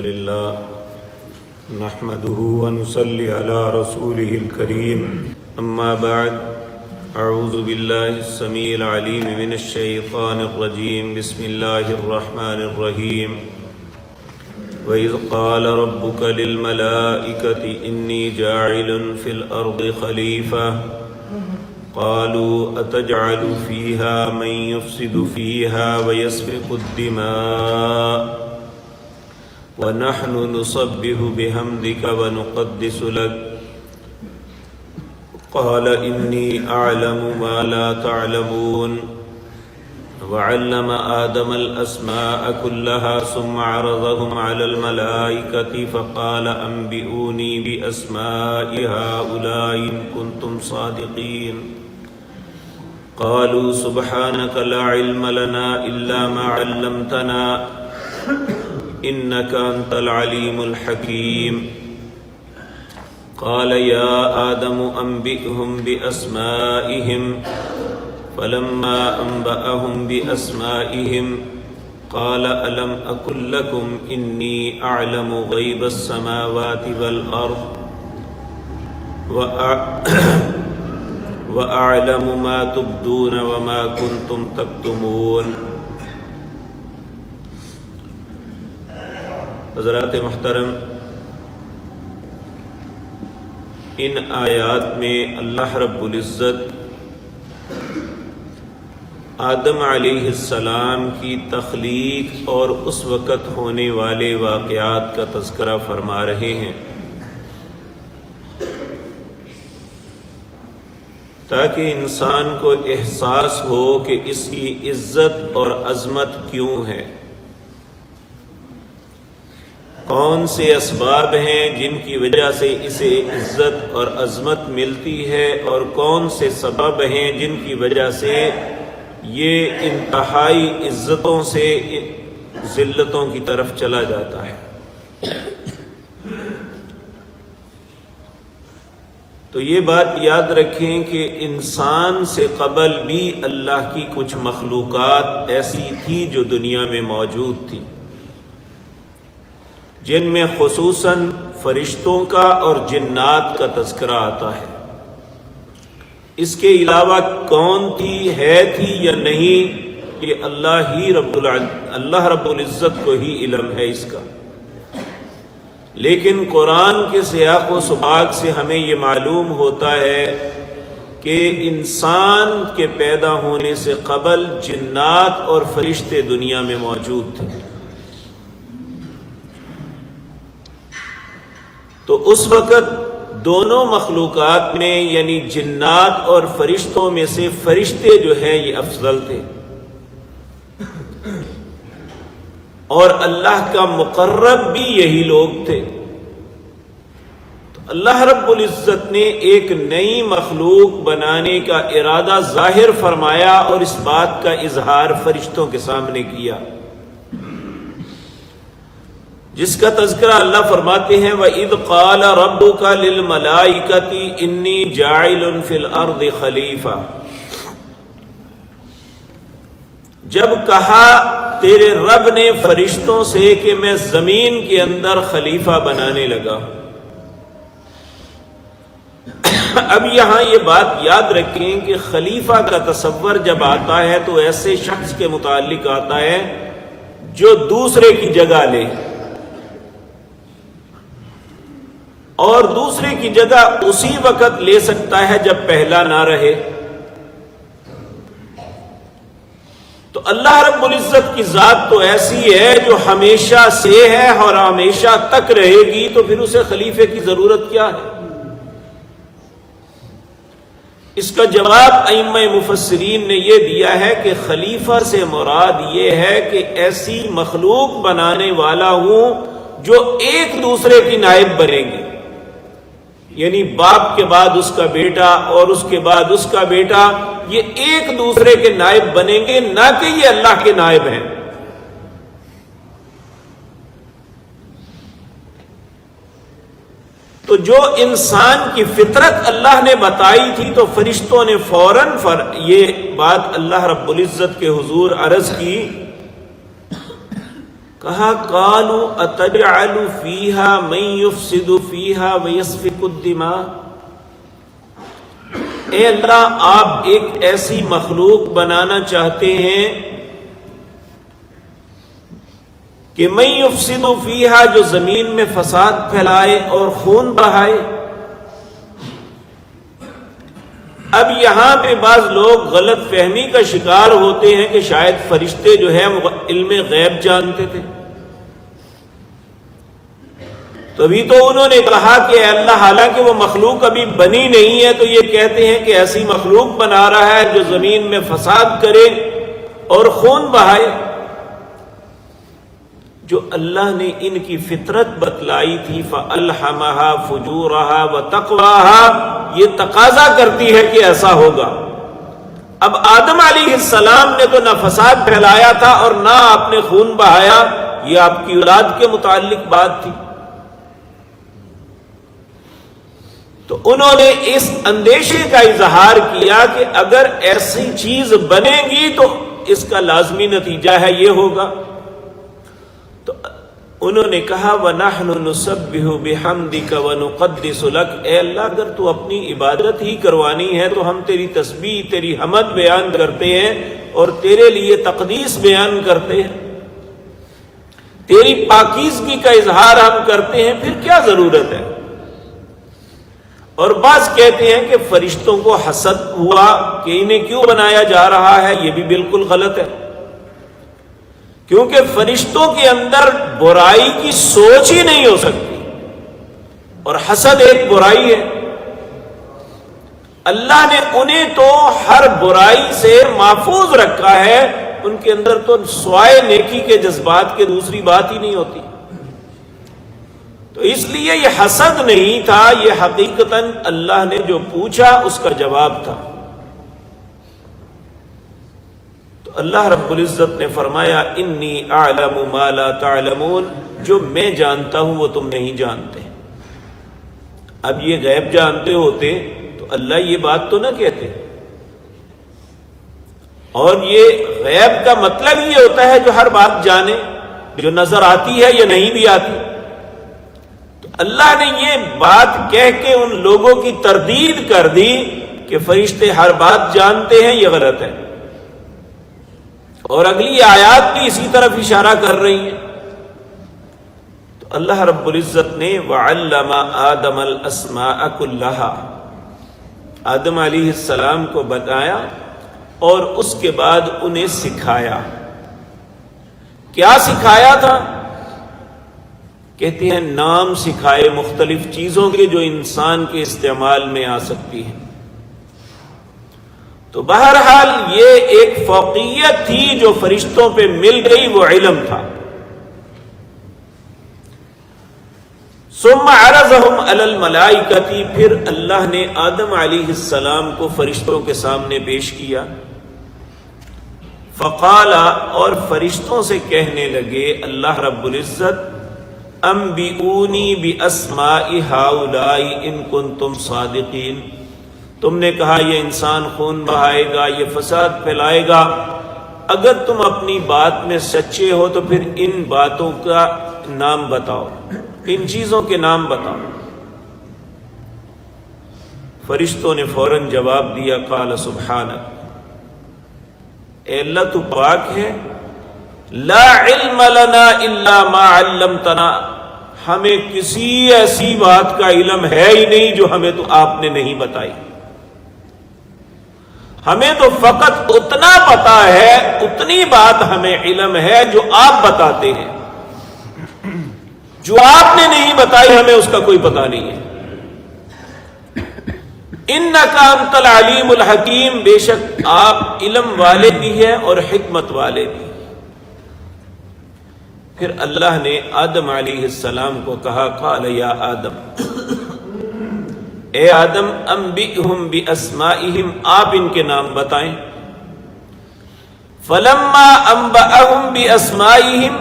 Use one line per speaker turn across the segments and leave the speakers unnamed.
لله نحمده ونصلي على رسوله الكريم أما بعد أعوذ بالله السميع العليم من الشيطان الرجيم بسم الله الرحمن الرحيم وإذ قال ربك للملائكة إني جاعل في الأرض خليفة قالوا أتجعل فيها من يفسد فيها ويسفك الدماء ونحن نسبح بحمدك ونقدس لك قال إني أعلم ما لا تعلمون وعلم آدم الأسماء كلها ثم عرضهم على الملائكة فقال أنبئوني بأسماء هؤلاء إن كنتم صادقين قالوا سبحانك لا علم لنا إلا ما علمتنا إنك أنت العليم الحكيم قال يا آدم أنبئهم بأسمائهم فلما أنبأهم بأسمائهم قال ألم أقل لكم إني أعلم غيب السماوات والأرض وأعلم ما تبدون وما كنتم تكتمون۔ حضرات محترم، ان آیات میں اللہ رب العزت آدم علیہ السلام کی تخلیق اور اس وقت ہونے والے واقعات کا تذکرہ فرما رہے ہیں تاکہ انسان کو احساس ہو کہ اس کی عزت اور عظمت کیوں ہے، کون سے اسباب ہیں جن کی وجہ سے اسے عزت اور عظمت ملتی ہے، اور کون سے سبب ہیں جن کی وجہ سے یہ انتہائی عزتوں سے ذلتوں کی طرف چلا جاتا ہے۔ تو یہ بات یاد رکھیں کہ انسان سے قبل بھی اللہ کی کچھ مخلوقات ایسی تھی جو دنیا میں موجود تھی، جن میں خصوصاً فرشتوں کا اور جنات کا تذکرہ آتا ہے۔ اس کے علاوہ کون تھی، ہے تھی یا نہیں، یہ اللہ رب العزت کو ہی علم ہے اس کا، لیکن قرآن کے سیاق و سباق سے ہمیں یہ معلوم ہوتا ہے کہ انسان کے پیدا ہونے سے قبل جنات اور فرشتے دنیا میں موجود تھے۔ تو اس وقت دونوں مخلوقات میں یعنی جنات اور فرشتوں میں سے فرشتے جو ہیں یہ افضل تھے، اور اللہ کا مقرب بھی یہی لوگ تھے۔ تو اللہ رب العزت نے ایک نئی مخلوق بنانے کا ارادہ ظاہر فرمایا اور اس بات کا اظہار فرشتوں کے سامنے کیا، جس کا تذکرہ اللہ فرماتے ہیں وَإِذْ قَالَ رَبُّكَ لِلْمَلَائِكَةِ إِنِّي جَاعِلٌ فِي الْأَرْضِ خَلِيفَةً، جب کہا تیرے رب نے فرشتوں سے کہ میں زمین کے اندر خلیفہ بنانے لگا۔ اب یہاں یہ بات یاد رکھیں کہ خلیفہ کا تصور جب آتا ہے تو ایسے شخص کے متعلق آتا ہے جو دوسرے کی جگہ لے، اور دوسرے کی جگہ اسی وقت لے سکتا ہے جب پہلا نہ رہے۔ تو اللہ رب العزت کی ذات تو ایسی ہے جو ہمیشہ سے ہے اور ہمیشہ تک رہے گی، تو پھر اسے خلیفے کی ضرورت کیا ہے؟ اس کا جواب ائمہ مفسرین نے یہ دیا ہے کہ خلیفہ سے مراد یہ ہے کہ ایسی مخلوق بنانے والا ہوں جو ایک دوسرے کی نائب بنے گی، یعنی باپ کے بعد اس کا بیٹا اور اس کے بعد اس کا بیٹا، یہ ایک دوسرے کے نائب بنیں گے، نہ کہ یہ اللہ کے نائب ہیں۔ تو جو انسان کی فطرت اللہ نے بتائی تھی تو فرشتوں نے فوراً یہ بات اللہ رب العزت کے حضور عرض کی کہا قالوا اتجعل فیہا من یفسد فیہا ویسفک الدماء، اے اللہ آپ ایک ایسی مخلوق بنانا چاہتے ہیں کہ من یفسد فیہا، جو زمین میں فساد پھیلائے اور خون بہائے۔ اب یہاں پہ بعض لوگ غلط فہمی کا شکار ہوتے ہیں کہ شاید فرشتے جو ہیں وہ علم غیب جانتے تھے، تبھی تو انہوں نے کہا کہ اے اللہ حالانکہ وہ مخلوق ابھی بنی نہیں ہے تو یہ کہتے ہیں کہ ایسی مخلوق بنا رہا ہے جو زمین میں فساد کرے اور خون بہائے۔ جو اللہ نے ان کی فطرت بتلائی تھی فَأَلْحَمَهَا فُجُورَهَا وَتَقْوَاهَا، یہ تقاضا کرتی ہے کہ ایسا ہوگا۔ اب آدم علیہ السلام نے تو نہ فساد پھیلایا تھا اور نہ آپ نے خون بہایا، یہ آپ کی اولاد کے متعلق بات تھی۔ تو انہوں نے اس اندیشے کا اظہار کیا کہ اگر ایسی چیز بنے گی تو اس کا لازمی نتیجہ ہے یہ ہوگا۔ تو انہوں نے کہا وَنَحْنُ نُسَبِّحُ بِحَمْدِكَ وَنُقَدِّسُ لَكَ، اے اللہ اگر تو اپنی عبادت ہی کروانی ہے تو ہم تیری تسبیح، تیری حمد بیان کرتے ہیں اور تیرے لیے تقدیس بیان کرتے ہیں، تیری پاکیزگی کا اظہار ہم کرتے ہیں، پھر کیا ضرورت ہے؟ اور بعض کہتے ہیں کہ فرشتوں کو حسد ہوا کہ انہیں کیوں بنایا جا رہا ہے، یہ بھی بالکل غلط ہے، کیونکہ فرشتوں کے اندر برائی کی سوچ ہی نہیں ہو سکتی، اور حسد ایک برائی ہے۔ اللہ نے انہیں تو ہر برائی سے محفوظ رکھا ہے، ان کے اندر تو سوائے نیکی کے جذبات کے دوسری بات ہی نہیں ہوتی۔ تو اس لیے یہ حسد نہیں تھا، یہ حقیقتاً اللہ نے جو پوچھا اس کا جواب تھا۔ تو اللہ رب العزت نے فرمایا انی اعلم ما لا تعلمون، جو میں جانتا ہوں وہ تم نہیں جانتے۔ اب یہ غیب جانتے ہوتے تو اللہ یہ بات تو نہ کہتے، اور یہ غیب کا مطلب یہ ہوتا ہے جو ہر بات جانے، جو نظر آتی ہے یا نہیں بھی آتی۔ اللہ نے یہ بات کہہ کے ان لوگوں کی تردید کر دی کہ فرشتے ہر بات جانتے ہیں، یہ غلط ہے، اور اگلی آیات بھی اسی طرف اشارہ کر رہی ہیں۔ تو اللہ رب العزت نے وَعَلَّمَ آدَمَ الْأَسْمَاءَ كُلَّهَا، آدم علیہ السلام کو بتایا اور اس کے بعد انہیں سکھایا۔ کیا سکھایا تھا؟ کہتے ہیں نام سکھائے مختلف چیزوں کے جو انسان کے استعمال میں آ سکتی ہیں۔ تو بہرحال یہ ایک فوقیت تھی جو فرشتوں پہ مل گئی، وہ علم تھا۔ ثم عرضهم علی الملائکۃ، پھر اللہ نے آدم علیہ السلام کو فرشتوں کے سامنے پیش کیا۔ فقال، اور فرشتوں سے کہنے لگے اللہ رب العزت انبئونی باسماء ہؤلاء ان کنتم صادقین، تم نے کہا یہ انسان خون بہائے گا، یہ فساد پھیلائے گا، اگر تم اپنی بات میں سچے ہو تو پھر ان باتوں کا نام بتاؤ، ان چیزوں کے نام بتاؤ۔ فرشتوں نے فوراً جواب دیا قال سبحانک، اے اللہ تو پاک ہے، لا علم لنا الا ما علمتنا، ہمیں کسی ایسی بات کا علم ہے ہی نہیں جو ہمیں تو آپ نے نہیں بتائی، ہمیں تو فقط اتنا پتا ہے، اتنی بات ہمیں علم ہے جو آپ بتاتے ہیں، جو آپ نے نہیں بتائی ہمیں اس کا کوئی پتہ نہیں ہے۔ انک انت العلیم الحکیم، بے شک آپ علم والے بھی ہیں اور حکمت والے بھی۔ پھر اللہ نے آدم علیہ السلام کو کہا قال یا آدم، اے آدم انبئہم باسمائہم، آپ ان کے نام بتائیں۔ فلما انبأہم باسمائہم،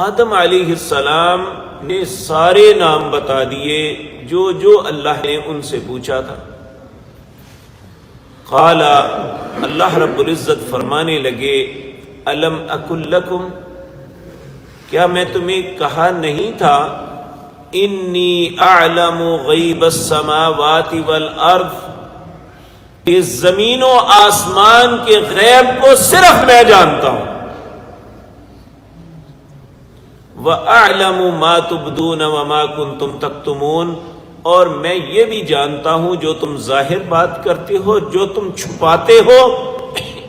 آدم علیہ السلام نے سارے نام بتا دیے جو جو اللہ نے ان سے پوچھا تھا۔ قال، اللہ رب العزت فرمانے لگے الم اقل لکم، کیا میں تمہیں کہا نہیں تھا انی اعلم غیب السماوات والارض، کہ زمین و آسمان کے غیب کو صرف میں جانتا ہوں، وَأَعْلَمُ مَا تُبْدُونَ وَمَا كُنْتُمْ تَكْتُمُونَ، اور میں یہ بھی جانتا ہوں جو تم ظاہر بات کرتے ہو، جو تم چھپاتے ہو،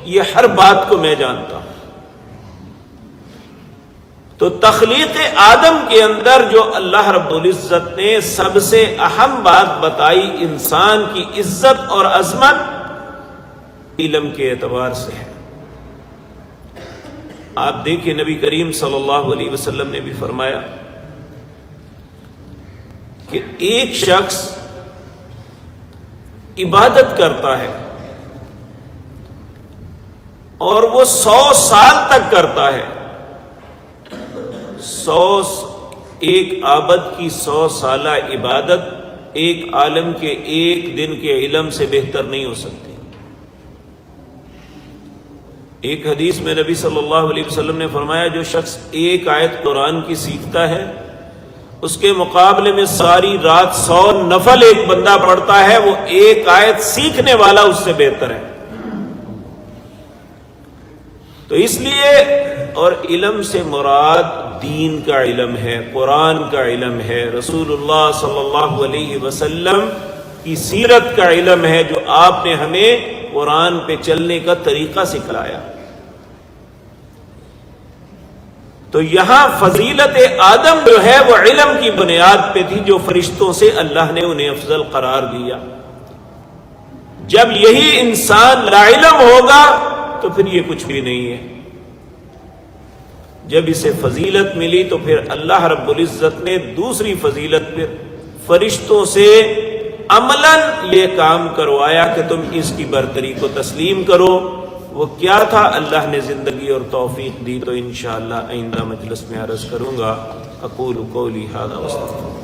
یہ ہر بات کو میں جانتا ہوں۔ تو تخلیق آدم کے اندر جو اللہ رب العزت نے سب سے اہم بات بتائی انسان کی عزت اور عظمت، علم کے اعتبار سے ہے۔ آپ دیکھیں نبی کریم صلی اللہ علیہ وسلم نے بھی فرمایا کہ ایک شخص عبادت کرتا ہے اور وہ 100 سال تک کرتا ہے، ایک عابد کی 100 سالہ عبادت ایک عالم کے ایک دن کے علم سے بہتر نہیں ہو سکتی۔ ایک حدیث میں نبی صلی اللہ علیہ وسلم نے فرمایا جو شخص ایک آیت قرآن کی سیکھتا ہے اس کے مقابلے میں ساری رات 100 نفل ایک بندہ پڑھتا ہے، وہ ایک آیت سیکھنے والا اس سے بہتر ہے۔ تو اس لیے، اور علم سے مراد دین کا علم ہے، قرآن کا علم ہے، رسول اللہ صلی اللہ علیہ وسلم کی سیرت کا علم ہے، جو آپ نے ہمیں قرآن پہ چلنے کا طریقہ سکھلایا۔ تو یہاں فضیلت آدم جو ہے وہ علم کی بنیاد پہ تھی، جو فرشتوں سے اللہ نے انہیں افضل قرار دیا۔ جب یہی انسان لا علم ہوگا تو پھر یہ کچھ بھی نہیں ہے۔ جب اسے فضیلت ملی تو پھر اللہ رب العزت نے دوسری فضیلت پھر فرشتوں سے عملاً یہ کام کروایا کہ تم اس کی برتری کو تسلیم کرو۔ وہ کیا تھا؟ اللہ نے زندگی اور توفیق دی، تو انشاءاللہ آئندہ مجلس میں عرض کروں گا۔ اقول قولی ھذا واستغفر